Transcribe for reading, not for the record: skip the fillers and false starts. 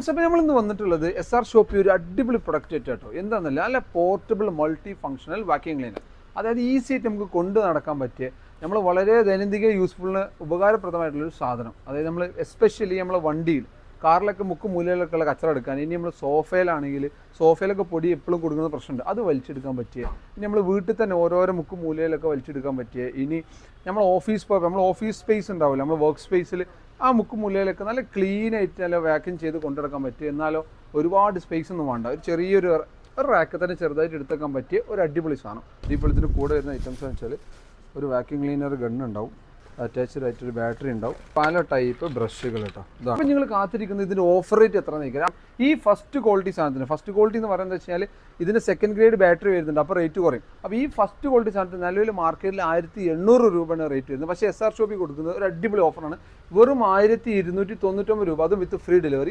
അപ്പോൾ നമ്മൾ ഇന്ന് വന്നിട്ടുള്ളത് SR ഷോപ്പി ഒരു അടിപൊളി പ്രൊഡക്റ്റ് കേട്ടോ. എന്താണെന്നല്ല, നല്ല portable multi functional vacuum cleaner. അതായത് ഈസി ആയിട്ട് നമുക്ക് കൊണ്ട് നടക്കാൻ പറ്റിയ, നമ്മൾ വളരെ ദൈനംദിന യൂസ്ഫുള്ളിന് ഉപകാരപ്രദമായിട്ടുള്ളൊരു സാധനം. അതായത് നമ്മൾ എസ്പെഷ്യലി നമ്മളെ വണ്ടിയിൽ കാറിലൊക്കെ മൂലയിലൊക്കെയുള്ള കച്ചറ എടുക്കാൻ, ഇനി നമ്മൾ സോഫയിലാണെങ്കിൽ സോഫയിലൊക്കെ പൊടി എപ്പോഴും കൊടുക്കുന്ന പ്രശ്നമുണ്ട്, അത് വലിച്ചെടുക്കാൻ പറ്റിയ, ഇനി നമ്മൾ വീട്ടിൽ തന്നെ ഓരോരോ മൂലയിലൊക്കെ വലിച്ചെടുക്കാൻ പറ്റിയ, ഇനി നമ്മൾ ഓഫീസ് പോയപ്പോൾ നമ്മൾ ഓഫീസ് സ്പേസ് ഉണ്ടാവില്ല, നമ്മൾ വർക്ക് സ്പേസിൽ ആ മൂലയിലൊക്കെ നല്ല ക്ലീൻ ആയിട്ട് നല്ല വാക്യൂം ചെയ്ത് കൊണ്ടുനടക്കാൻ പറ്റും. എന്നാലോ ഒരുപാട് സ്പേസ് ഒന്നും വേണ്ട, ഒരു ചെറിയൊരു റാക്ക് തന്നെ ചെറുതായിട്ട് എടുത്തേക്കാൻ പറ്റിയ ഒരു അടിപൊളി സാധനം. ഇപ്പോൾ ഇതിന് കൂടെ വരുന്ന ഐറ്റംസ് എന്ന് വെച്ചാൽ ഒരു വാക്യൂം ക്ലീനർ ഗണ്ണുണ്ടാവും, അറ്റാച്ച്ഡ് ആയിട്ടൊരു ബാറ്ററി ഉണ്ടാവും, പല ടൈപ്പ് ബ്രഷുകൾ കേട്ടോ. ഇതാണ് അപ്പോൾ നിങ്ങൾ കാത്തിരിക്കുന്നത് ഇതിൻ്റെ ഓഫർ റേറ്റ് എത്ര നിൽക്കാം. ഈ ഫസ്റ്റ് ക്വാളിറ്റി സാധനത്തിന്, ഫസ്റ്റ് ക്വാളിറ്റി എന്ന് പറയുന്നത് വെച്ചാൽ ഇതിന് സെക്കൻഡ് ഗ്രേഡ് ബാറ്ററി വരുന്നുണ്ട്, അപ്പോൾ റേറ്റ് കുറയും. അപ്പോൾ ഈ ഫസ്റ്റ് ക്വാളിറ്റി സാധനത്തിന് നിലവിൽ മാർക്കറ്റിൽ 1800 രൂപയാണ് റേറ്റ് വരുന്നത്. പക്ഷേ SR ഷോപ്പിൽ കൊടുക്കുന്നത് ഒരു അടിപൊളി ഓഫറാണ്, വെറും 1299 രൂപ, അതും വിത്ത് ഫ്രീ ഡെലിവറി.